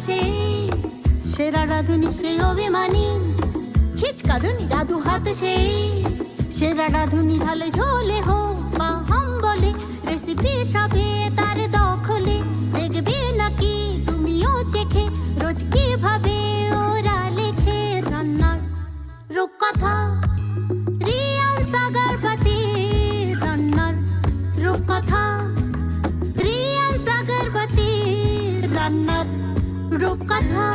সে সেরা রাঁধুনি সে অভিমানী ছিচকা ধুনি জাদু হাত সে সেরা রাঁধুনি ঝালে ঝোলে হোক বা হাম বলে রেসিপি সবে তার দখলে দেখবে নাকি তুমিও চেখে রোজ কিভাবে ওরা লেখে রান্নার রূপকথা রিয়ান সাগরবতী রান্নার রূপকথা রিয়ান সাগরবতী রান্নার রূপকথা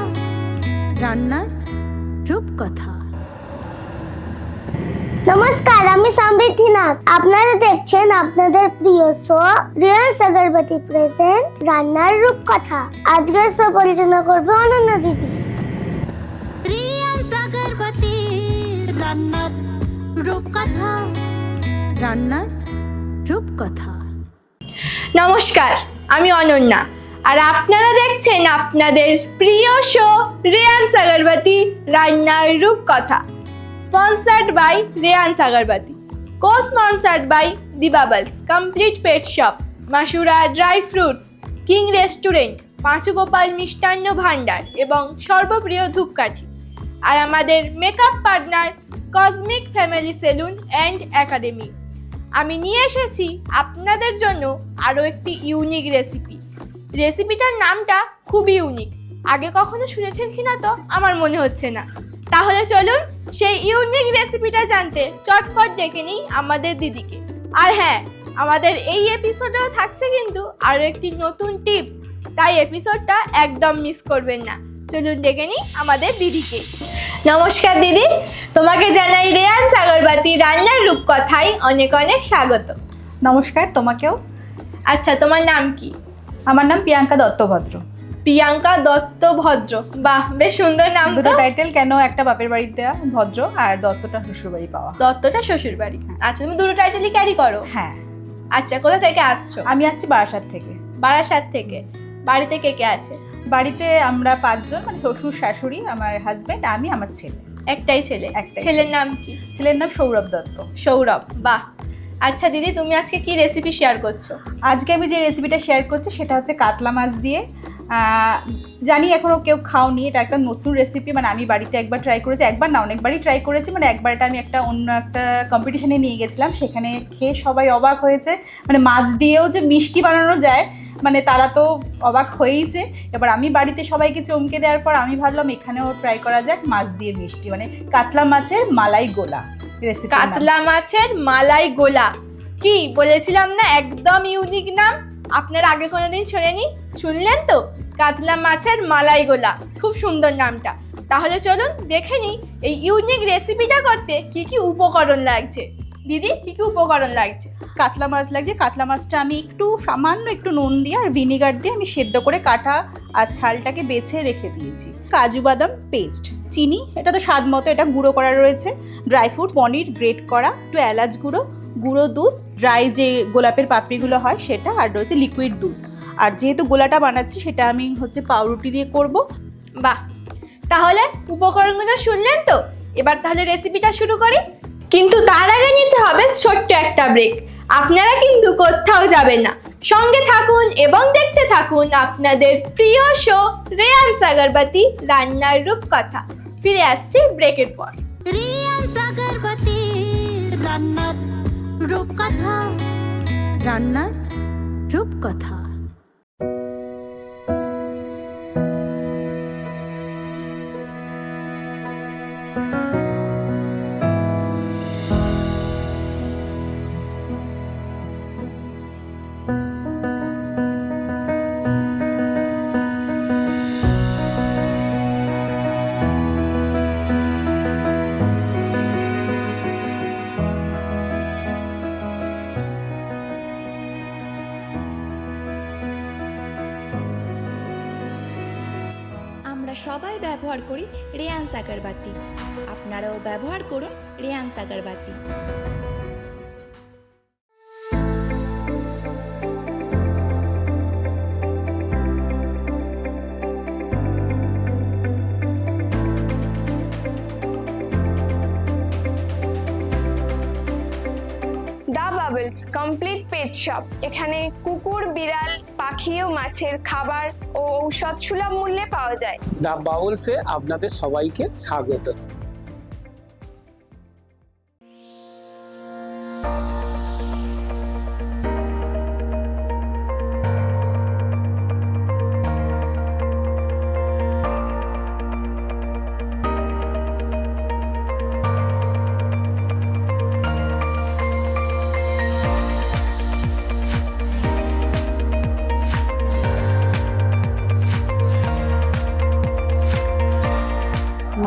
রান্নার রূপকথা। নমস্কার, আমি সমৃদ্ধি নাগ। আপনারা দেখছেন আপনাদের প্রিয় শো রিয়ান সাগরবতী প্রেজেন্ট রান্নার রূপকথা। আজকের শো পরিচালনা করবে অনন্যা দিদি। রিয়ান সাগরবতী রান্নার রূপকথা রান্নার রূপকথা। নমস্কার, আমি অনন্যা আর আপনারা দেখছেন আপনাদের প্রিয় শো রিয়ান সাগরবতী রান্নার রূপকথা, sponsored by Riyan Sagarbati, co sponsored by the Bubbles, complete pet shop, Masura dry fruits, king restaurant, Panchugopal মিষ্টান্ন ভাণ্ডার এবং সর্বপ্রিয় ধূপকাঠি। আর আমাদের makeup partner cosmic family salon and academy. আমি নিয়ে এসেছি আপনাদের জন্য আরও একটি ইউনিক রেসিপিটার নামটা খুবই ইউনিক। আগে কখনো শুনেছেন কিনা তো আমার মনে হচ্ছে না। তাহলে চলুন সেই ইউনিক রেসিপিটা জানতে চটপট ডেকে নিই আমাদের দিদিকে। আর হ্যাঁ, আমাদের এই এপিসোডেও থাকছে কিন্তু আরও একটি নতুন টিপস, তাই এপিসোডটা একদম মিস করবেন না। চলুন ডেকে নিই আমাদের দিদিকে। নমস্কার দিদি, তোমাকে জানাই রিয়ান সাগরবতী রান্নার রূপকথায় অনেক অনেক স্বাগত। নমস্কার তোমাকেও। আচ্ছা, তোমার নাম কি? আমার নাম প্রিয়াঙ্কা দত্তভদ্র। প্রিয়াঙ্কা দত্তভদ্র, বাহ, বেশ সুন্দর নাম। দুটো টাইটেল কেন? একটা বাপের বাড়িতে দেওয়া ভদ্র, আর দত্তটা শ্বশুর বাড়ি পাওয়া। দত্তটা শ্বশুর বাড়ি। আচ্ছা, তুমি দুটো টাইটেলই ক্যারি করো? হ্যাঁ। আচ্ছা, কোথা থেকে আসছো? আমি আসছি বারাসাত থেকে। বারাসাত থেকে। বাড়িতে কে কে আছে? বাড়িতে আমরা 5 জন, মানে শ্বশুর শাশুড়ি, আমার হাজবেন্ড, আমি, আমার ছেলে। একটাই ছেলে? একটাই ছেলের ছেলে। নাম কি? ছেলের নাম সৌরভ দত্ত। সৌরভ, বাহ। আচ্ছা দিদি, তুমি আজকে কি রেসিপি শেয়ার করছো? আজকে আমি যে রেসিপিটা শেয়ার করছি সেটা হচ্ছে কাতলা মাছ দিয়ে। জানি এখনও কেউ খাওনি, এটা একটা নতুন রেসিপি। মানে আমি বাড়িতে একবার ট্রাই করেছি, একবার না অনেকবারই ট্রাই করেছি। মানে একবার এটা আমি অন্য একটা কম্পিটিশনে নিয়ে গেছিলাম, সেখানে খেয়ে সবাই অবাক হয়েছে। মানে মাছ দিয়েও যে মিষ্টি বানানো যায়, মানে তারা তো অবাক হয়েইছে। এবার আমি বাড়িতে সবাইকে চমকে দেওয়ার পর আমি ভাবলাম এখানেও ট্রাই করা যাক মাছ দিয়ে মিষ্টি, মানে কাতলা মাছের মালাই গোলা রেসিপি। কাতলা মাছের মালাই গোলা, কি বলেছিলাম না, একদম ইউনিক নাম। আপনারা আগে কোনোদিন শোনেনি? শুনলেন তো, কাতলা মাছের মালাই গোলা, খুব সুন্দর নামটা। তাহলে চলুন দেখে নিই এই ইউনিক রেসিপিটা করতে কি কি উপকরণ লাগছে। দিদি, কি কি উপকরণ লাগছে? কাতলা মাছ লাগছে। কাতলা মাছটা আমি সামান্য একটু নুন দিয়ে আর ভিনিগার দিয়ে আমি সেদ্ধ করে কাটা আর ছালটাকে বেছে রেখে দিয়েছি। কাজু বাদাম পেস্ট, চিনি, এটা তো স্বাদ মতো, এটা গুঁড়ো করা রয়েছে। ড্রাই ফ্রুট, পনির গ্রেট করা, একটু এলাচ গুঁড়ো, গুঁড়ো দুধ, ড্রাই যে গোলাপের পাপড়িগুলো হয় সেটা, আর রয়েছে লিকুইড দুধ। আর যেহেতু গোলাটা বানাচ্ছি সেটা আমি পাউরুটি দিয়ে করব। বাহ, তাহলে উপকরণগুলো শুনলেন তো, এবার তাহলে রেসিপিটা শুরু করি। কিন্তু তার আগে নিতে হবে ছোট্ট একটা ব্রেক। আপনারা কিন্তু কোথাও যাবেন না, সঙ্গে থাকুন এবং দেখতে থাকুন আপনাদের প্রিয় শো রিয়ান সাগরবতী রান্নার রূপকথা। ফিরে আসছি ব্রেকের পর। রিয়ান সাগরবতী রান্নার রূপকথা রান্নার রূপকথা। আমরা সবাই ব্যবহার করি রিয়ান সাগরবতী। আপনারাও ব্যবহার করুন Riyan Sagarbati. The Bubbles pets complete pet shop. এখানে কুকুর, বিড়াল, পাখি ও মাছের খাবার ও ঔষধ সুলভ মূল্যে পাওয়া যায়। দ্য বাউলসে আপনাদের সবাইকে স্বাগত।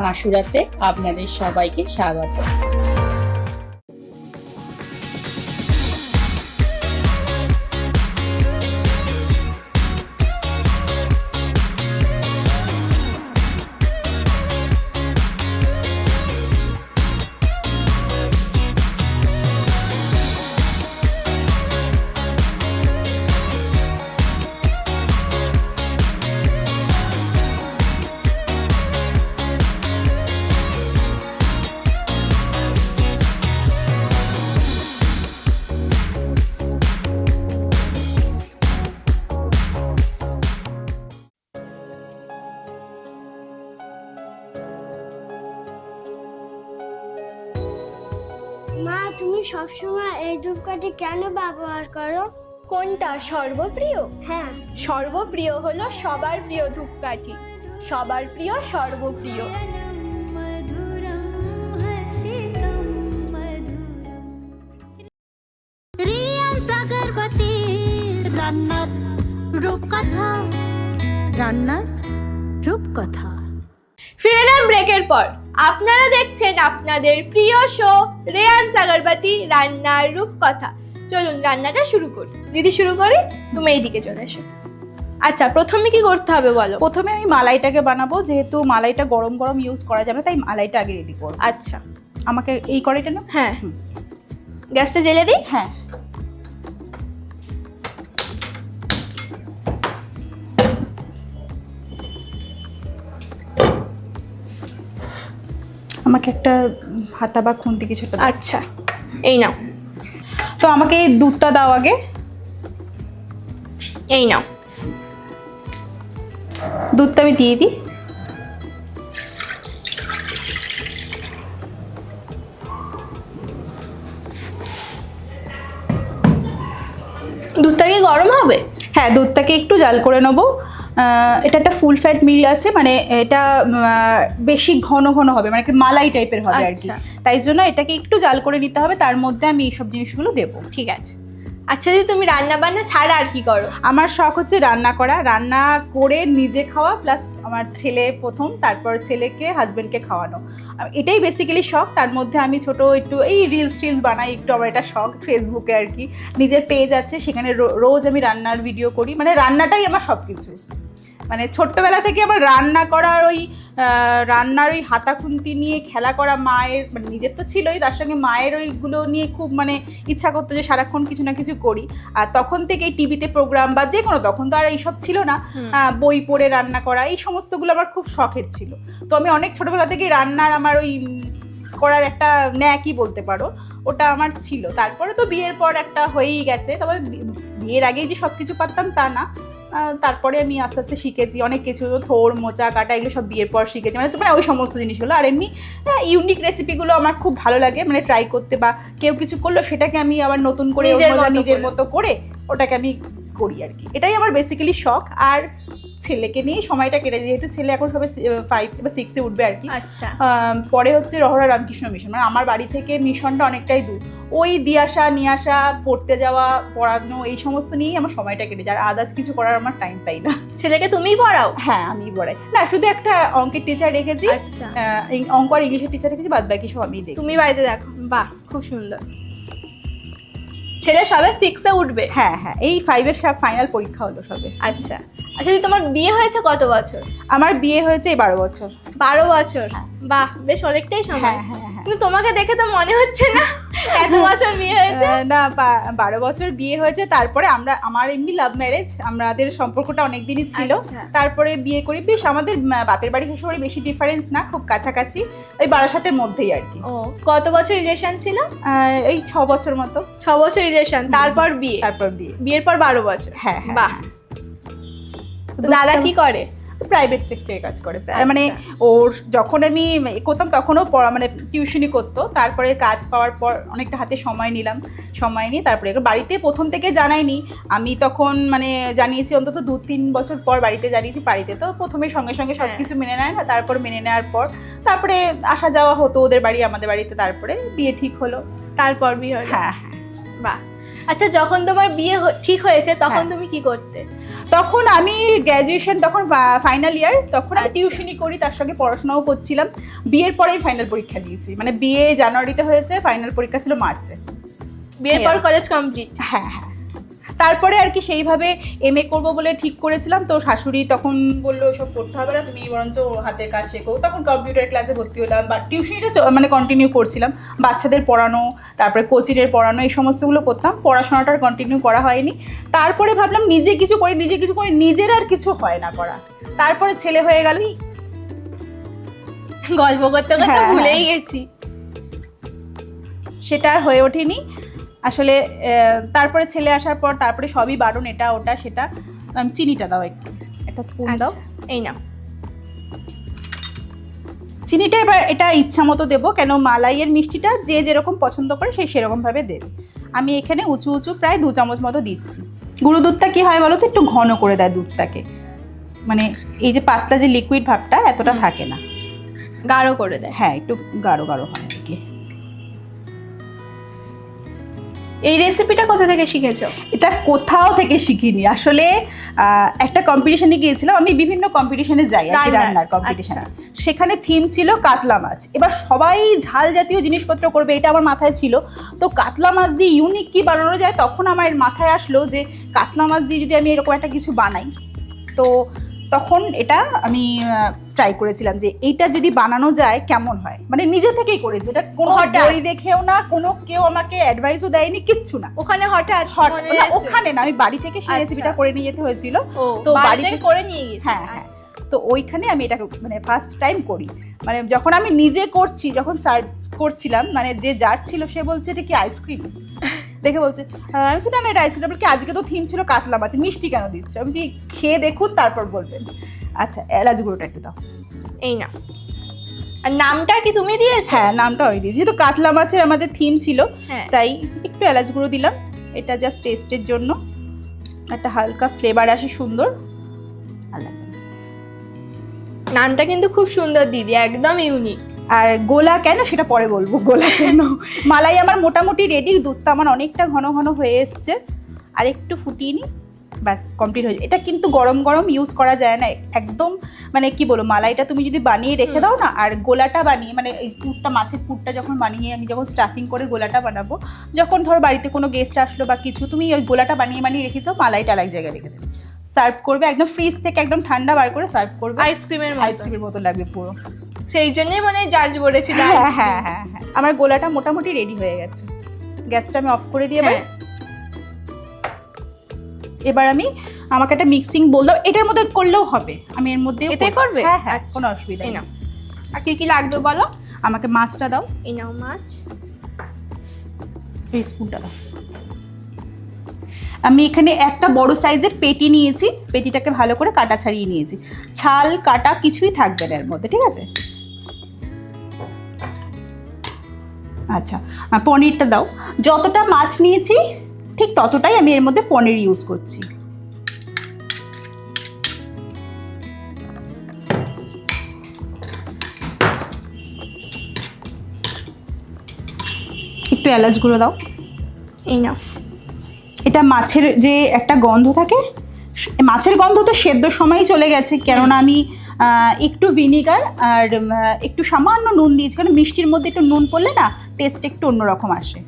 মাসুরাতে আপনাদের সবাইকে স্বাগত। মা, তুমি সবসময় এই ধূপকাঠি কেন ব্যবহার করো? কোনটা সর্বপ্রিয়? হ্যাঁ। সর্বপ্রিয় হলো সবার প্রিয় ধূপকাঠি, সবার প্রিয় সর্বপ্রিয়। রিয়াজ আগরবাতি রান্নার রূপকথা, রান্নার রূপকথা। ফিরে এলাম ব্রেকের পর। আপনারা দেখছেন আপনাদের প্রিয় শো রেয়ান্স আগরবাতি রান্নার রূপকথা। চলুন রান্নাটা শুরু করি। দিদি শুরু করি, তুমি এইদিকে চলে এসো। আচ্ছা, প্রথমে কি করতে হবে বলো? প্রথমে আমি মালাইটাকে বানাবো, যেহেতু মালাইটা গরম গরম ইউজ করা যাবে, তাই মালাইটা আগে রেডি করবো। আচ্ছা, আমাকে এই কড়াইটা না? হ্যাঁ, গ্যাসটা জ্বেলে দিই। হ্যাঁ, আমাকে একটা হাতা বা খুন্তি কিছু একটা দাও। আচ্ছা, এই নাও। তো আমাকে এই দুধটা দাও আগে। এই নাও। দুধটা আমি দিয়ে দিই। দুধটা কি গরম হবে? হ্যাঁ, দুধটাকে একটু জাল করে নেবো। এটা একটা ফুল ফ্যাট মিল আছে, মানে এটা বেশি ঘন ঘন হবে, মানে একটা মালাই টাইপের হবে আর কি। আচ্ছা। তাই জন্য এটাকে একটু জাল করে নিতে হবে, তার মধ্যে আমি এইসব জিনিসগুলো দেবো। ঠিক আছে। আচ্ছা দিদি, তুমি রান্না বান্না ছাড়া আর কি করো? আমার শখ হচ্ছে রান্না করা, রান্না করে নিজে খাওয়া, প্লাস আমার ছেলে প্রথম, তারপর ছেলেকে হাজবেন্ডকে খাওয়ানো। এটাই বেসিক্যালি শখ। তার মধ্যে আমি ছোট একটু এই রিলস টিলস বানাই, একটু আমার এটা শখ। ফেসবুকে আর কি নিজের পেজ আছে, সেখানে রোজ আমি রান্নার ভিডিও করি। মানে রান্নাটাই আমার সব কিছু। মানে ছোট্টবেলা থেকে আমার রান্না করার রান্নার ওই হাতা খুন্তি নিয়ে খেলা করা, মায়ের মানে নিজের তো ছিলই, তার সঙ্গে মায়ের ওইগুলো নিয়ে খুব মানে ইচ্ছা করতো যে সারাক্ষণ কিছু না কিছু করি। আর তখন থেকে টিভিতে প্রোগ্রাম বা যে কোনো, তখন তো আর এইসব ছিল না, বই পড়ে রান্না করা, এই সমস্তগুলো আমার খুব শখের ছিল। তো আমি অনেক ছোটবেলা থেকে রান্নার আমার ওই করার একটা ন্যাকই বলতে পারো, ওটা আমার ছিল। তারপরে তো বিয়ের পর একটা হয়েই গেছে। তবে বিয়ের আগেই যে সব কিছু পারতাম তা না, তারপরে আমি আস্তে আস্তে শিখেছি অনেক কিছু। থোড়, মোচা কাটা, এগুলো সব বিয়ের পর শিখেছি, মানে ওই সমস্ত জিনিসগুলো। আর এমনি ইউনিক রেসিপিগুলো আমার খুব ভালো লাগে, মানে ট্রাই করতে, বা কেউ কিছু করলো সেটাকে আমি আবার নতুন করে নিজের মতো করে ওটাকে আমি করি আর কি। এটাই আমার বেসিক্যালি শখ। আর ছেলেকে নিয়ে সময়টা কেটে, যেহেতু ছেলে এখন সবে 5 বা 6-এ উঠবে আর কি। আচ্ছা। পরে হচ্ছে রহরা রামকৃষ্ণ মিশন, মানে আমার বাড়ি থেকে মিশনটা অনেকটাই দূর। ওই দিয়ে আসা নিয়ে আসা, পড়তে যাওয়া, পড়ানো, এই সমস্ত নিয়েই আমার সময়টা কেটে যায়। আর আদার্স কিছু করার আমার টাইম পাই না। ছেলেকে তুমিই পড়াও? হ্যাঁ, আমি পড়াই। না, শুধু একটা অঙ্কের টিচার রেখেছি। আচ্ছা। অঙ্ক আর ইংলিশের টিচার রেখেছি, বাদ বাকি সব আমি দেখি। তুমি বাড়িতে দেখো? বাহ, খুব সুন্দর। ছেলে সবে 6-এ উঠবে? হ্যাঁ হ্যাঁ, এই 5-এর সব ফাইনাল পরীক্ষা হলো সবে। আচ্ছা আচ্ছা, তোমার বিয়ে হয়েছে কত বছর? আমার বিয়ে হয়েছে 12 বছর। 12 বছর? বাহ, বেশ অনেকটাই সময়। হ্যাঁ হ্যাঁ হ্যাঁ। কিন্তু তোমাকে দেখে তো মনে হচ্ছে না এত বছর বিয়ে হয়েছে। না 12 বছর বিয়ে হয়েছে, তারপরে আমার এমনি লাভ ম্যারেজ, আমাদের সম্পর্কটা অনেক দিনই ছিল। আচ্ছা। তারপরে বিয়ে করি, বেশ আমাদের বাপের বাড়ি শ্বশুর বাড়ি বেশি ডিফারেন্স না, খুব কাছাকাছি, ওই বারাসাতের মধ্যেই আর কি। ও কত বছর রিলেশন ছিল? এই 6 বছর মতো। 6 বছর রিলেশন, তারপর বিয়ে, তারপর বিয়ে, বিয়ের পর 12 বছর। হ্যাঁ হ্যাঁ। বাহ। তো দাদা কি করে? প্রাইভেট সেক্টরে কাজ করে। আচ্ছা। মানে ওর যখন আমি করতাম তখনও মানে টিউশনি করতো, তারপরে কাজ পাওয়ার পর অনেকটা হাতে সময় নিলাম, সময় নিয়ে তারপরে বাড়িতে প্রথম থেকে জানাইনি আমি, তখন মানে জানিয়েছি অন্তত 2-3 বছর পর বাড়িতে জানিয়েছি। বাড়িতে তো প্রথমে সঙ্গে সঙ্গে সব কিছু মেনে নেয় না, তারপর মেনে নেওয়ার পর তারপরে আসা যাওয়া হতো ওদের বাড়ি আমাদের বাড়িতে, তারপরে বিয়ে ঠিক হলো। তারপর বিয়ে হলো? হ্যাঁ হ্যাঁ। বাহ। আচ্ছা, যখন তোমার বিয়ে ঠিক হয়েছে তখন তুমি কি করতে? তখন আমি গ্র্যাজুয়েশন, তখন ফাইনাল ইয়ার, তখন আমি আচ্ছা। টিউশনি করি, তার সঙ্গে পড়াশোনাও করছিলাম। বিয়ের পরেই ফাইনাল পরীক্ষা দিয়েছি, মানে বিয়ে জানুয়ারিতে হয়েছে, ফাইনাল পরীক্ষা ছিল মার্চে। বিয়ের পর কলেজ কমপ্লিট? হ্যাঁ হ্যাঁ। তারপরে আর কি সেইভাবে এমএ করবো বলে ঠিক করেছিলাম, তো শাশুড়ি তখন বললো ওসব করতে হবে না, তুমি বরঞ্চ হাতের কাজ শেখো। তখন কম্পিউটার ক্লাসে ভর্তি হলাম, বা টিউশনিটা মানে কন্টিনিউ করছিলাম, বাচ্চাদের পড়ানো, তারপরে কোচিংয়ের পড়ানো, এই সমস্তগুলো করতাম। পড়াশোনাটা কন্টিনিউ করা হয়নি। তারপরে ভাবলাম নিজে কিছু করি, নিজের আর কিছু হয় না করা। তারপরে ছেলে হয়ে গেল, গল্প করতে করতে হ্যাঁ, ভুলেই গেছি। সেটা আর হয়ে ওঠেনি আসলে। তারপরে ছেলে আসার পর তারপরে সবই বারণ, এটা ওটা সেটা। চিনিটা দাও, একটা স্পুন দাও। এই নাও। চিনিটা এবার এটা ইচ্ছা মতো দেবো, কেন মালাইয়ের মিষ্টিটা যে যেরকম পছন্দ করে সে সেরকমভাবে দেবে। আমি এখানে উঁচু উঁচু প্রায় 2 চামচ মতো দিচ্ছি। গুঁড়ো দুধটা কি হয় বলো তো, একটু ঘন করে দেয় দুধটাকে, মানে এই যে পাতলা যে লিকুইড ভাবটা এতটা থাকে না, গাঢ় করে দেয়। হ্যাঁ একটু গাঢ় গাঢ় হয় আর কি। এই রেসিপিটা কোথা থেকে শিখেছো? এটা কোথাও থেকে শিখিনি আসলে। একটা কম্পিটিশনে গিয়েছিলাম আমি, বিভিন্ন কম্পিটিশনে যাই আর কি, রান্নার কম্পিটিশনে। সেখানে থিম ছিল কাতলা মাছ। এবার সবাই ঝাল জাতীয় জিনিসপত্র করবে, এটা আমার মাথায় ছিল। তো কাতলা মাছ দিয়ে ইউনিক কি বানানো যায়, তখন আমার মাথায় আসলো যে কাতলা মাছ দিয়ে যদি আমি এরকম একটা কিছু বানাই, তো তখন এটা আমি ট্রাই করেছিলাম যে এইটা যদি বানানো যায় কেমন হয়, মানে নিজে থেকেই করেছি। এটা কোনো বই দেখেও না, কোনো কেউ আমাকে অ্যাডভাইসও দেয়নি, কিচ্ছু না। ওখানে হঠাৎ না, ওখানে না, আমি বাড়ি থেকে সেই রেসিপিটা করে নিয়ে যেতে হয়েছিল। তো বাড়ি থেকে করে নিয়ে গেছি। হ্যাঁ হ্যাঁ। তো ওইখানে আমি এটা মানে ফার্স্ট টাইম করি, মানে যখন আমি নিজে করছি, যখন সার্ভ করছিলাম, মানে যে জার ছিল সে বলছে এটা কি আইসক্রিম, দেখে বলছে আমি বলছি না না এটা আইসক্রিম। বলছি আজকে তো থিম ছিল কাতলা মাছ, মিষ্টি কেন দিচ্ছ? আমি বলছি খেয়ে দেখুন তারপর বলবেন। আচ্ছা, এলাচ গুঁড়োটা একটু দাও। এই না। আর নামটা কি তুমি দিয়েছো? হ্যাঁ, নামটা ওই দিয়েছি, যেহেতু কাতলা মাছের আমাদের থিম ছিল, হ্যাঁ। তাই একটু এলাচ গুঁড়ো দিলাম। এটা জাস্ট টেস্টের জন্য, একটা হালকা ফ্লেভার আসে সুন্দর। নামটা কিন্তু খুব সুন্দর দিদি, একদম ইউনিক। আর গোলা কেন সেটা পরে বলবো, গোলা কেন। মালাই আমার মোটামুটি রেডি, দুধটা আমার অনেকটা ঘন ঘন হয়ে এসছে, আর একটু ফুটিয়ে নিই, ব্যাস কমপ্লিট হয়ে যায়। এটা কিন্তু গরম গরম ইউজ করা যায় না একদম, মানে কি বলো, মালাইটা তুমি যদি বানিয়ে রেখে দাও না, আর গোলাটা বানিয়ে, মানে এই পুরটা, মাছের পুরটা যখন বানিয়ে আমি যখন স্টাফিং করে গোলাটা বানাবো, যখন ধরো বাড়িতে কোনো গেস্ট আসলো বা কিছু, তুমি ওই গোলাটা বানিয়ে রেখে দাও, মালাইটা আলাদা জায়গায় রেখে দেবে, সার্ভ করবে একদম ফ্রিজ থেকে একদম ঠান্ডা বার করে সার্ভ করবে। আইসক্রিমের মতো লাগবে পুরো, সেই জন্যই মানে জাজ বলেছিল। হ্যাঁ হ্যাঁ হ্যাঁ হ্যাঁ। আমার গোলাটা মোটামুটি রেডি হয়ে গেছে, গ্যাসটা আমি অফ করে দিয়ে এবার আমি আমাকে একটা মিক্সিং বল দাও, এটার মধ্যে করলেও হবে, আমি এর মধ্যে এতে করবে? হ্যাঁ হ্যাঁ, কোনো অসুবিধা নেই। আর কি কি লাগবে বলো? আমাকে মাছটা দাও। এই নাও মাছ, এই স্পুনটা দাও। আমি এখানে একটা বড় সাইজের পেটি নিয়েছি, পেটিটাকে ভালো করে কাটা ছাড়িয়ে নিয়েছি, ছাল কাটা কিছুই থাকবে না এর মধ্যে, ঠিক আছে? আচ্ছা, পনিরটা দাও। যতটা মাছ নিয়েছি ঠিক ততটাই আমি এর মধ্যে পনির ইউজ করছি। একটু এলাচ গুঁড়ো দাও। এই নাও। এটা মাছের যে একটা গন্ধ থাকে, মাছের গন্ধ তো সেদ্ধ সময়ই চলে গেছে, কেননা আমি একটু ভিনিগার আর একটু সামান্য নুন দিয়েছি, কারণ মিষ্টির মধ্যে একটু নুন পড়লে না টেস্ট একটু অন্যরকম আসে।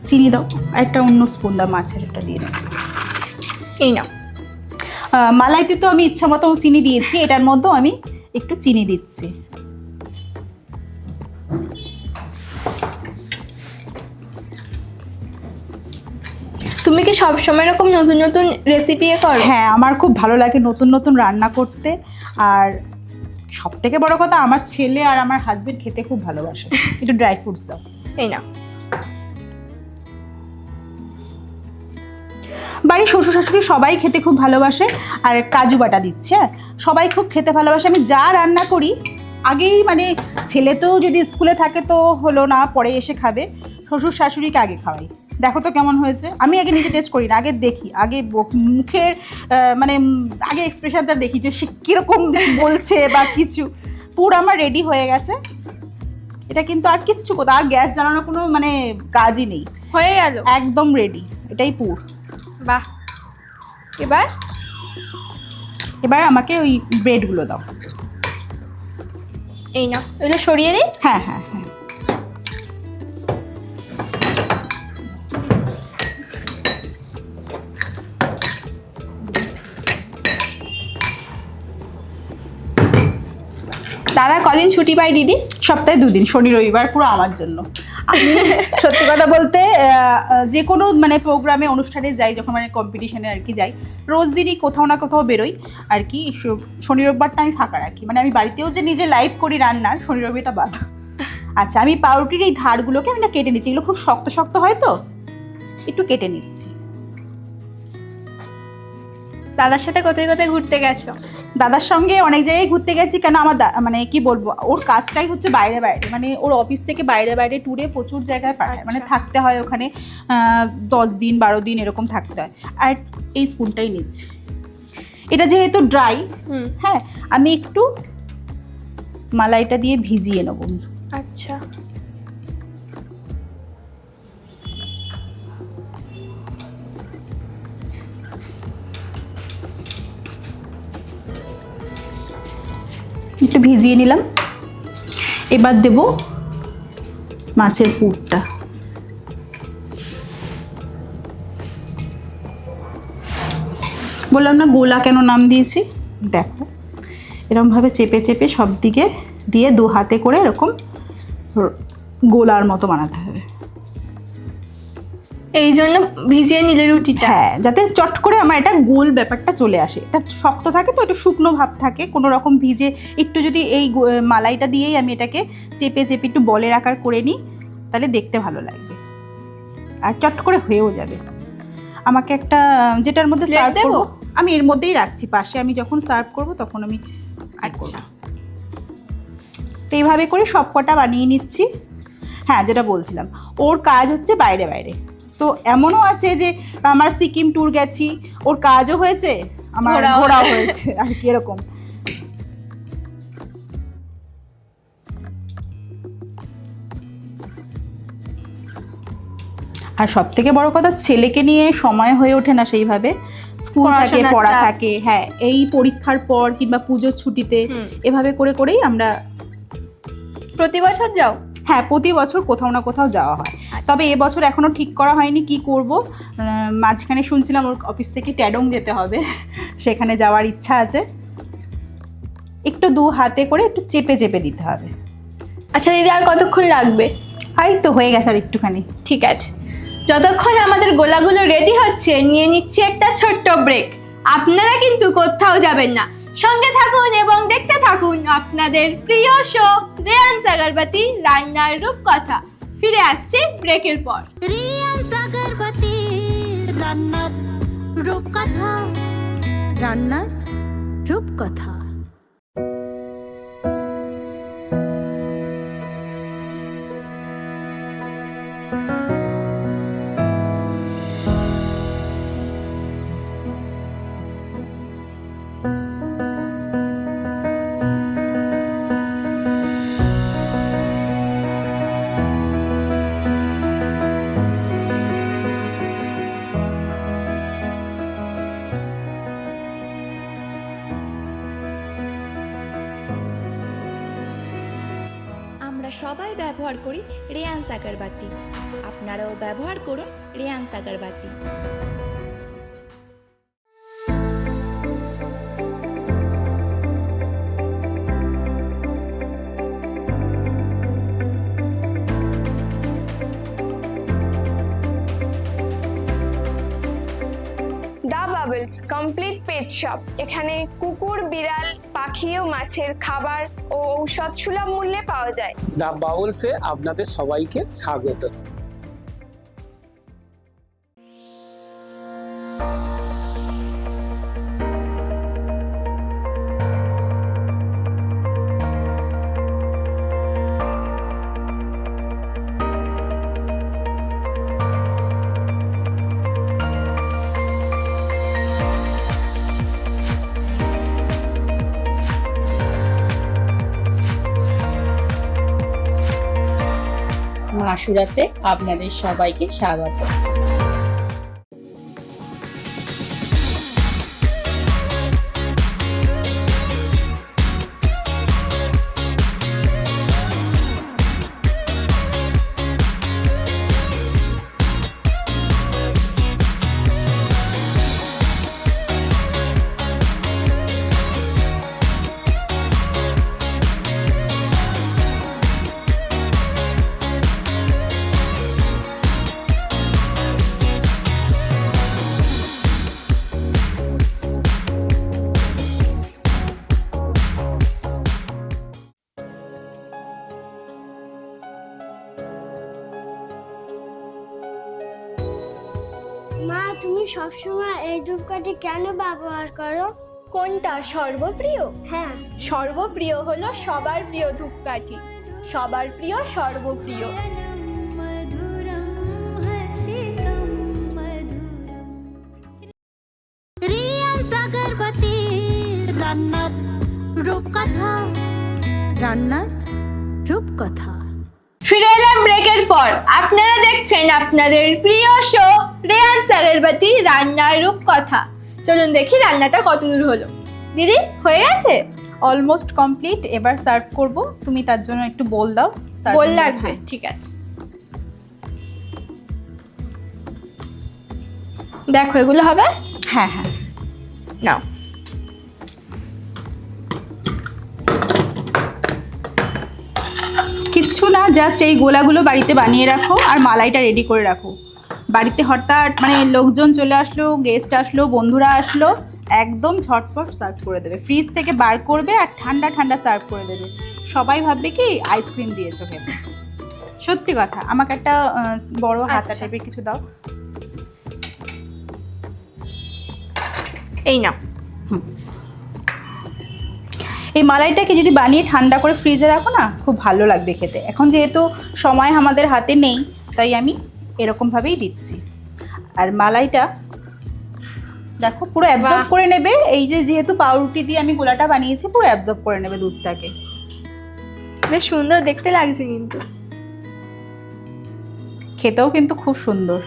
চিনি দাও, আর একটা অন্য স্পুন দাও, মাছের একটা দিয়ে দাও। এই নাও। মালাইতে তো আমি ইচ্ছা মতো চিনি দিয়েছি, এটার মধ্যেও আমি একটু চিনি দিচ্ছি। তুমি কি সবসময় এরকম নতুন নতুন রেসিপি করো? হ্যাঁ, আমার খুব ভালো লাগে নতুন নতুন রান্না করতে। আর সব থেকে বড় কথা, আমার ছেলে আর আমার হাজবেন্ড খেতে খুব ভালোবাসে। একটু ড্রাই ফ্রুটস দাও। এই না, বাড়ির শ্বশুর শাশুড়ি সবাই খেতে খুব ভালোবাসে। আর কাজু বাটা দিচ্ছে, হ্যাঁ, সবাই খুব খেতে ভালোবাসে। আমি যা রান্না করি আগেই, মানে ছেলে তো যদি স্কুলে থাকে তো হলো না, পরে এসে খাবে, শ্বশুর শাশুড়িকে আগে খাওয়াই। দেখো তো কেমন হয়েছে। আমি আগে নিজে টেস্ট করি না, আগে দেখি, আগে মুখের মানে আগে এক্সপ্রেশনটা দেখি যে সে কীরকম বলছে বা কিছু। পুরো আমার রেডি হয়ে গেছে। এটা কিন্তু আর কিচ্ছু কোথাও আর গ্যাস জ্বালানোর কোনো মানে কাজই নেই, হয়ে গেল একদম রেডি। এটাই পুর। বাহ, এবার এবার আমাকে ওই ব্রেডগুলো দাও। এই না, এগুলো সরিয়ে দিই। হ্যাঁ হ্যাঁ হ্যাঁ, দাদা কদিন ছুটি পাই দিদি? সপ্তাহে 2 দিন, শনি রবিবার পুরো আমার জন্য। আমি সত্যি কথা বলতে যে কোনো মানে প্রোগ্রামে অনুষ্ঠানে যাই, যখন মানে কম্পিটিশনে আর কি যাই, রোজ দিনই কোথাও না কোথাও বেরোই আর কি। শনি রবিবারটা আমি ফাঁকা রাখি, মানে আমি বাড়িতেও যে নিজে লাইভ করি রান্নার, শনি রবিটা বাদ। আচ্ছা, আমি পাউরুটির এই ধারগুলোকে আমি না কেটে নিচ্ছি। এগুলো খুব শক্ত শক্ত হয় তো, একটু কেটে নিচ্ছি। দাদার সাথে কোথায় কোথায় ঘুরতে গেছো? দাদার সঙ্গে অনেক জায়গায় ঘুরতে গেছি, কেন আমার মানে কি বলবো, ওর কাজটাই হচ্ছে বাইরে বাইরে, মানে ওর অফিস থেকে বাইরে বাইরে ট্যুরে প্রচুর জায়গায় পাঠায়, মানে থাকতে হয় ওখানে 10 দিন 12 দিন এরকম থাকতে হয়। আর এই স্পুনটাই নিচ্ছি, এটা যেহেতু ড্রাই, হ্যাঁ, আমি একটু মালাইটা দিয়ে ভিজিয়ে নেব। আচ্ছা, একটু ভিজিয়ে নিলাম। এবার দেব মাছের পুরটা। বললাম না গোলা কেন নাম দিয়েছি, দেখো এরকমভাবে চেপে চেপে সব দিকে দিয়ে 2 হাতে করে এরকম গোলার মতো বানাতে হবে। এই জন্য ভিজিয়ে নিলে রুটিটা? হ্যাঁ, যাতে চট করে আমার এটা গোল ব্যাপারটা চলে আসে। এটা শক্ত থাকে তো, একটু শুকনো ভাব থাকে, কোনো রকম ভিজে একটু যদি এই মালাইটা দিয়েই আমি এটাকে চেপে চেপে একটু বলের আকার করে নিই, তাহলে দেখতে ভালো লাগবে আর চট করে হয়েও যাবে। আমাকে একটা যেটার মধ্যে সার্ভ করব, আমি এর মধ্যেই রাখছি পাশে, আমি যখন সার্ভ করব তখন আমি। আচ্ছা, তো এইভাবে করে সব কটা বানিয়ে নিচ্ছি। হ্যাঁ, যেটা বলছিলাম, ওর কাজ হচ্ছে বাইরে বাইরে। তো এমনও আছে যে আমার সিকিম ট্যুর গেছি, ওর কাজও হয়েছে, আমার ঘোরাও হয়েছে আর কি, এরকম। আর সব থেকে বড় কথা, ছেলেকে নিয়ে সময় হয়ে ওঠে না সেইভাবে, স্কুল থাকে, পড়া থাকে। হ্যাঁ, এই পরীক্ষার পর কিংবা পুজোর ছুটিতে এভাবে করে করেই আমরা। প্রতি বছর যাও? হ্যাঁ, প্রতি বছর কোথাও না কোথাও যাওয়া হয়। তবে এবছর এখনো ঠিক করা হয়নি কি করব। মাঝখানে শুনছিলাম ওর অফিস থেকে ট্যাডং যেতে হবে, সেখানে যাওয়ার ইচ্ছা আছে। একটু 2 হাতে করে একটু চেপে চেপে দিতে হবে। আচ্ছা দিদি, আর কতক্ষণ লাগবে? এই তো হয়ে গেছে, আর একটুখানি। ঠিক আছে, যতক্ষণ আমাদের গোলাগুলো রেডি হচ্ছে নিয়ে নিচ্ছি একটা ছোট্ট ব্রেক। আপনারা কিন্তু কোথাও যাবেন না, সঙ্গে থাকুন এবং দেখতে থাকুন আপনাদের প্রিয় শো রেয়ান সাগরবতী রান্নার রূপকথা। ফিরে আসছে ব্রেকের পর। রিয়ান সাগরবতী রান্নার রূপকথা, রান্নার রূপকথা। আমরা সবাই ব্যবহার করি রেয়ান সাগরবতী। আপনারাও ব্যবহার করুন Riyan Sagarbati. The Bubbles complete pet shop. এখানে কুকুর, বিড়াল, পাখি ও মাছের খাবার ও ঔষধ সুলভ মূল্যে পাওয়া যায়। দ্য বাউলসে আপনাদের সবাইকে স্বাগত। মাসুরাতে আপনাদের সবাইকে স্বাগত। মা, তুমি সবসময় এই ধূপকাঠি কেন ব্যবহার করো? কোনটা সর্বপ্রিয়? হ্যাঁ, সর্বপ্রিয় হলো সবার প্রিয় ধূপকাঠি, সবার প্রিয় সর্বপ্রিয়। রিয়াজ আগরবাতি রান্নার রূপকথা, রান্নার রূপকথা। ফিরে এলাম ব্রেকের পর। আপনারা দেখছেন আপনাদের প্রিয় শো রেয়ান্স আগরবাতি রান্নার রূপকথা। চলুন দেখি রান্নাটা কতদূর হলো। দিদি, হয়ে গেছে? Almost complete. এবার সার্ভ করব। তুমি তার জন্য একটু বোল দাও। serving বল bowl, লাগবে? হ্যাঁ। ঠিক আছে। দেখো এগুলো হবে? হ্যাঁ হ্যাঁ। নাও। কিচ্ছু না, জাস্ট এই গোলাগুলো বাড়িতে বানিয়ে রাখো আর মালাইটা রেডি করে রাখো। বাড়িতে হঠাৎ মানে লোকজন চলে আসলো, গেস্ট আসলো, বন্ধুরা আসলো, একদম ঝটপট সার্ভ করে দেবে। ফ্রিজ থেকে বার করবে আর ঠান্ডা ঠান্ডা সার্ভ করে দেবে। সবাই ভাববে কি আইসক্রিম দিয়েছো খেতে। সত্যি কথা। আমাকে একটা বড় হাতা আচ্ছা। টাইপের কিছু দাও। এই নাও। এই মালাইটাকে যদি বানিয়ে ঠান্ডা করে ফ্রিজে রাখো না, খুব ভালো লাগবে খেতে। এখন যেহেতু সময় আমাদের হাতে নেই, তাই আমি এরকমভাবেই দিচ্ছি। আর মালাইটা দেখো পুরো অ্যাবজর্ব বাহ। করে নেবে। এই যে যেহেতু পাউরুটি দিয়ে আমি গোলাটা বানিয়েছি, পুরো অ্যাবজর্ব করে নেবে দুধটাকে। বেশ সুন্দর দেখতে লাগছে কিন্তু। খেতেও কিন্তু খুব সুন্দর।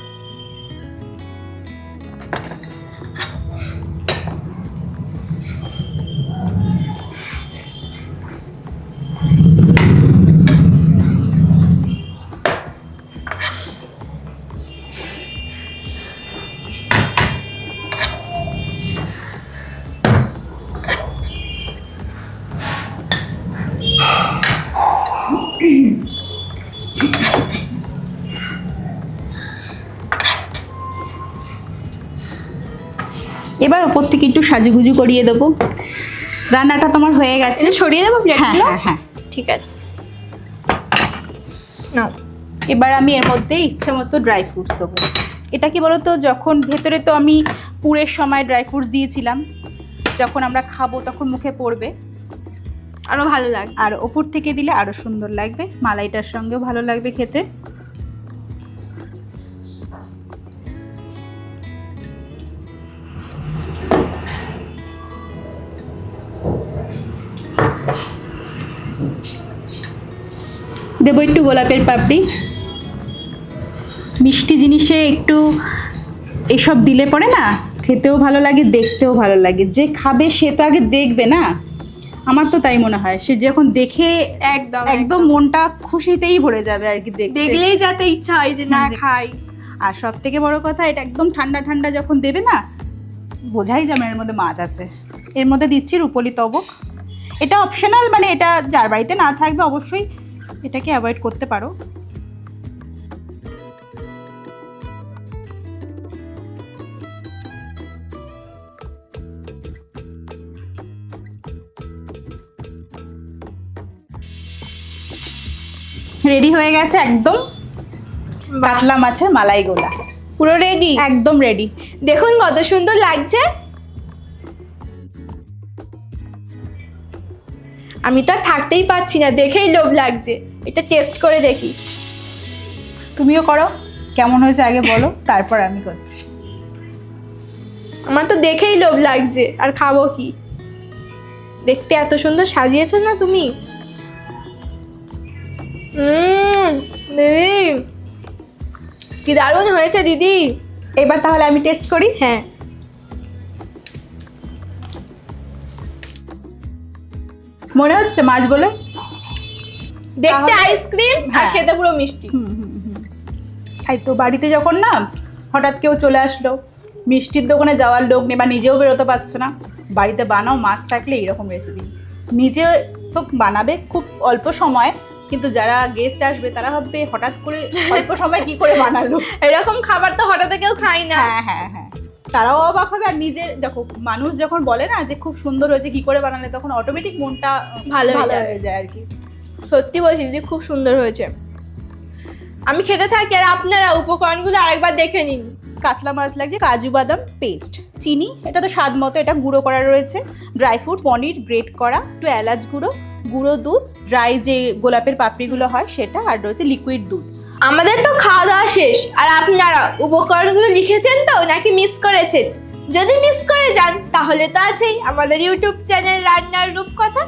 এবার ওপর থেকে একটু সাজুগুজু করিয়ে দেবো। রান্নাটা তোমার হয়ে গেছে। এটা সরিয়ে দেবো হ্যাঁ প্লেটগুলো? হ্যাঁ হ্যাঁ। ঠিক আছে, নাও। এবার আমি এর মধ্যে ইচ্ছে মতো ড্রাই ফ্রুটস দেবো। এটা কি বলতো, যখন ভেতরে তো আমি পুরের সময় ড্রাই ফ্রুটস দিয়েছিলাম, যখন আমরা খাবো তখন মুখে পড়বে, আরো ভালো লাগবে। আর ওপর থেকে দিলে আরো সুন্দর লাগবে। মালাইটার সঙ্গেও ভালো লাগবে খেতে। দেবো একটু গোলাপের পাপড়ি। মিষ্টি জিনিসে একটু এসব দিলে পরে না খেতেও ভালো লাগে, দেখতেও ভালো লাগে। যে খাবে সে তো আগে দেখবে না, আমার তো তাই মনে হয়। সে যখন দেখে একদম একদম মনটা খুশিতেই ভরে যাবে আর কি। দেখলেই যাতে ইচ্ছা হয় যে না খাই। আর সব থেকে বড় কথা, এটা একদম ঠান্ডা ঠান্ডা যখন দেবে না, বোঝাই যাবে এর মধ্যে মাছ আছে। এর মধ্যে দিচ্ছি রুপোলি তবক। এটা অপশনাল, মানে এটা যার বাড়িতে না থাকবে অবশ্যই এটাকে অ্যাভয়েড করতে পারো। রেডি হয়ে গেছে একদম কাতলা মাছের মালাই গোলা, পুরো রেডি, একদম রেডি। দেখুন কত সুন্দর লাগছে। আমি তো আর থাকতেই পারছি না, দেখেই লোভ লাগছে। এটা টেস্ট করে দেখি। তুমিও করো, কেমন হয়েছে আগে বলো, তারপর আমি করছি। আমার তো দেখেই লোভ লাগছে, আর খাবো কি। দেখতে এত সুন্দর সাজিয়েছো না তুমি। দিদি কি দারুণ হয়েছে দিদি। এবার তাহলে আমি টেস্ট করি। হ্যাঁ, মনে হচ্ছে মাছ বলে? দেখতে তাহলে- আইসক্রিম আর হ্যাঁ। খেতে পুরো মিষ্টি। এই তো বাড়িতে যখন না হঠাৎ কেউ চলে আসলো, মিষ্টির দোকানে যাওয়ার লোক নেই বা নিজেও বেরোতে পারছো না, বাড়িতে বানাও মাছ থাকলে এইরকম রেসিপি। নিজে তো বানাবে খুব অল্প সময়, কিন্তু যারা গেস্ট আসবে তারা ভাববে হঠাৎ করে অল্প সময় কি করে বানালো। এরকম খাবার তো হঠাৎ কেউ খায় না। হ্যাঁ হ্যাঁ হ্যাঁ, তারাও অবাক হবে। আর নিজে দেখো, মানুষ যখন বলে না যে খুব সুন্দর হয়েছে কি করে বানালে, তখন অটোমেটিক মনটা ভালো হয়ে যায়। হয়ে যায় আর কি। সত্যি বলছি দিদি, খুব সুন্দর হয়েছে। আমি খেতে থাকি আর আপনারা উপকরণগুলো আরেকবার দেখে নিন। কাতলা মাছ লাগছে, কাজু বাদাম পেস্ট, চিনি, এটা তো স্বাদ মতো, এটা গুঁড়ো করা রয়েছে, ড্রাই ফ্রুট, পনির গ্রেট করা, একটু এলাচ গুঁড়ো, গুঁড়ো দুধ, ড্রাই যে গোলাপের পাপড়িগুলো হয় সেটা, আর রয়েছে লিকুইড দুধ। আমাদের তো খাওয়া দাওয়া শেষ, আর আপনারা উপকরণগুলো লিখেছেন তো নাকি মিস করেছেন? যদি মিস করে যান তাহলে তো আছেই আমাদের ইউটিউব চ্যানেল রান্নার রূপকথা।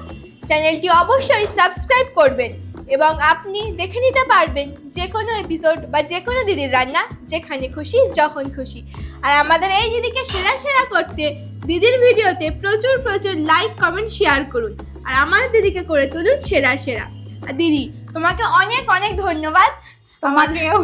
চ্যানেলটি অবশ্যই সাবস্ক্রাইব করবেন এবং আপনি দেখে নিতে পারবেন যে কোনো এপিসোড বা যে কোনো দিদির রান্না যেখানে খুশি যখন খুশি। আর আমাদের এই দিদিকে সেরা সেরা করতে দিদির ভিডিওতে প্রচুর প্রচুর লাইক কমেন্ট শেয়ার করুন, আর আমাদের দিদিকে করে তুলুন সেরা সেরা। আর দিদি তোমাকে অনেক অনেক ধন্যবাদ তোমাকেও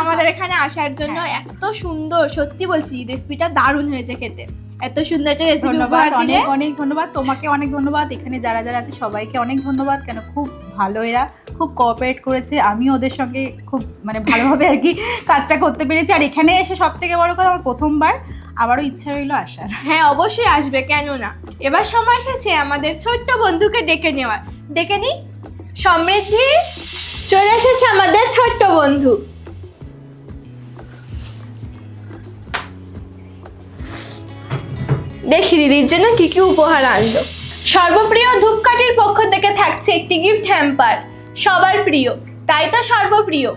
আমাদের এখানে আসার জন্য। এত সুন্দর, সত্যি বলছি রেসিপিটা দারুণ হয়েছে খেতে। এত সুন্দর একটা রেসিপি ধন্যবাদ, অনেক অনেক ধন্যবাদ তোমাকে, অনেক ধন্যবাদ। এখানে যারা যারা আছে সবাইকে অনেক ধন্যবাদ, কেন খুব ভালো, এরা খুব কোঅপারেট করেছে। আমি ওদের সঙ্গে খুব মানে ভালোভাবে আর কি কাজটা করতে পেরেছি। আর এখানে এসে সব থেকে বড় কথা, আমার প্রথমবার, আবারও ইচ্ছা রইলো আসার। হ্যাঁ অবশ্যই আসবে, কেন না। এবার সময় এসেছে আমাদের ছোট্ট বন্ধুকে ডেকে নেওয়ার। ডেকে নি সমৃদ্ধি, চলে এসেছে আমাদের ছোট্ট বন্ধু। দেখি দিদির জন্য কি কি উপহার আনলো। সর্বপ্রিয় ধূপকাঠির পক্ষ থেকে থাকছে একটি গিফট হ্যাম্পার, সবার প্রিয়, তাই তো সর্বপ্রিয়।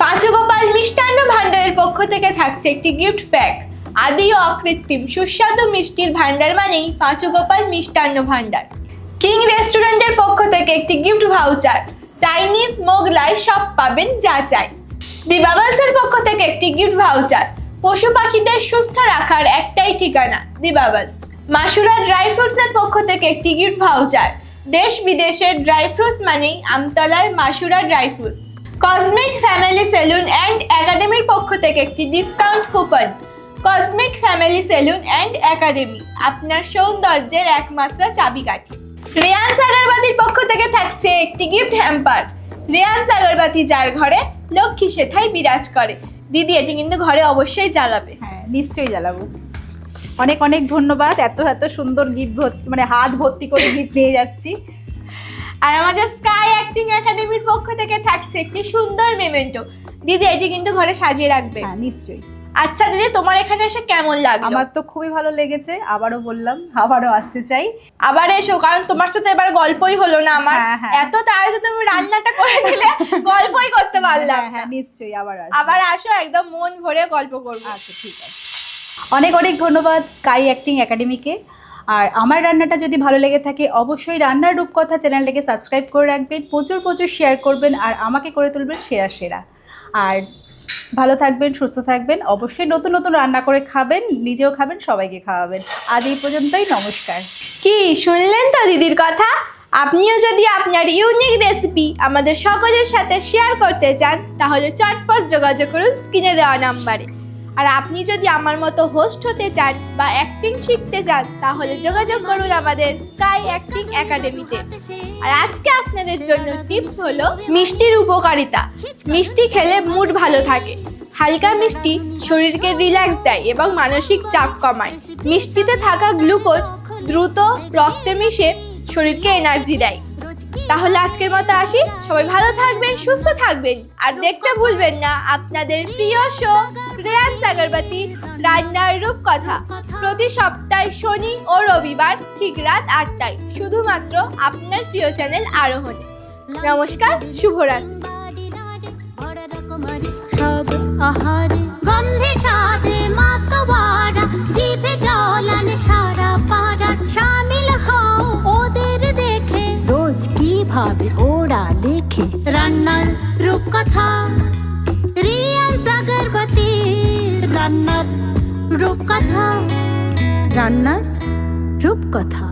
পাঁচুগোপাল মিষ্টান্ন ভান্ডারের পক্ষ থেকে থাকছে একটি গিফট প্যাক। আদি ও অকৃত্রিম সুস্বাদু মিষ্টির ভান্ডার মানেই পাঁচুগোপাল মিষ্টান্ন ভান্ডার। কিং রেস্টুরেন্টের পক্ষ থেকে একটি গিফট ভাউচার, চাইনিজ মোগলাই সব পাবেন যা চাই। দি বাবলসের পক্ষ থেকে একটি গিফট ভাউচার, পশু পাখিদের সুস্থ রাখার একটাই ঠিকানা দি বাবলস। মাসুরা ড্রাই ফ্রুটসের পক্ষ থেকে একটি গিফট ভাউচার, দেশ বিদেশের ড্রাই ফ্রুটস মানেই আমতলার Masura dry fruits. Cosmic family salon and একাডেমির পক্ষ থেকে একটি discount coupon. Cosmic family salon and academy, আপনার সৌন্দর্যের একমাত্র চাবিকাঠি। রেয়ান্স আগরবাতির পক্ষ থেকে থাকছে একটি গিফট হ্যাম্পার। রেয়ান্স আগরবাতি যার ঘরে লক্ষ্মী সেথায় বিরাজ করে। দিদি এটি কিন্তু ঘরে অবশ্যই জ্বালাবে। হ্যাঁ নিশ্চয়ই জ্বালাবো। অনেক অনেক ধন্যবাদ, এত এত সুন্দর গিফট ভর্তি, মানে হাত ভর্তি করে গিফট নিয়ে যাচ্ছি। আর আমাদের স্কাই অ্যাক্টিং একাডেমির পক্ষ থেকে থাকছে একটি সুন্দর মেমেন্টো। দিদি এটি কিন্তু ঘরে সাজিয়ে রাখবে। হ্যাঁ নিশ্চয়ই। আচ্ছা দিদি, তোমার এখানে এসে কেমন লাগলো? আমার তো খুবই ভালো লেগেছে, আবারও বললাম আবারও আসতে চাই। আবার এসো, কারণ তোমার সাথে এবার গল্পই হলো না আমার। হ্যাঁ, হ্যাঁ। এত তাড়াতাড়ি তুমি রান্নাটা করে দিলে গল্পই করতে পারলাম হ্যাঁ না। হ্যাঁ নিশ্চয়ই আবার আসবো। আবার আসো, একদম মন ভরে গল্প করবো। আচ্ছা ঠিক আছে। অনেক অনেক ধন্যবাদ স্কাই অ্যাক্টিং একাডেমিকে। আর আমার রান্নাটা যদি ভালো লেগে থাকে অবশ্যই রান্নার রূপকথা চ্যানেলটাকে সাবস্ক্রাইব করে রাখবেন, প্রচুর প্রচুর শেয়ার করবেন, আর আমাকে করে তুলবেন সেরা সেরা। আর ভালো থাকবেন, সুস্থ থাকবেন, অবশ্যই নতুন নতুন রান্না করে খাবেন, নিজেও খাবেন, সবাইকে খাওয়াবেন। আজ এই পর্যন্তই, নমস্কার। কি শুনলেন তো দিদির কথা? আপনিও যদি আপনার ইউনিক রেসিপি আমাদের সকলের সাথে শেয়ার করতে চান তাহলে চটপট যোগাযোগ করুন স্ক্রিনে দেওয়া নাম্বারে। আর আপনি যদি আমার মতো হোস্ট হতে চান বা অ্যাক্টিং শিখতে চান তাহলে যোগাযোগ করুন আমাদের স্কাই অ্যাক্টিং একাডেমিতে। আর আজকে আপনাদের জন্য টিপস হলো মিষ্টির উপকারিতা। মিষ্টি খেলে মুড ভালো থাকে। হালকা মিষ্টি শরীরকে রিল্যাক্স দেয় এবং মানসিক চাপ কমায়। মিষ্টিতে থাকা গ্লুকোজ দ্রুত রক্তে মিশে শরীরকে এনার্জি দেয়। তাহলে আজকের মতো আসি, সবাই ভালো থাকবেন, সুস্থ থাকবেন, আর দেখতে ভুলবেন না আপনাদের প্রিয় শো রেয়ান্স আগরবাতি রান্নার রূপকথা, প্রতি সপ্তাহে শনি ও রবিবার ঠিক রাত 8টায়, শুধুমাত্র আপনার প্রিয় চ্যানেল আরোহণে। নমস্কার, শুভরাত্রি। সব আহারে গন্ধে স্বাদে মাতোয়ারা, জিভে জল আনে সারা পাড়া, শামিল হও ওদের দেখে, রোজ কিভাবে ওরা লেখে রান্নার রূপকথা। রিয়ান্স আগরবাতি রান্নার রূপকথা, রান্নার রূপকথা।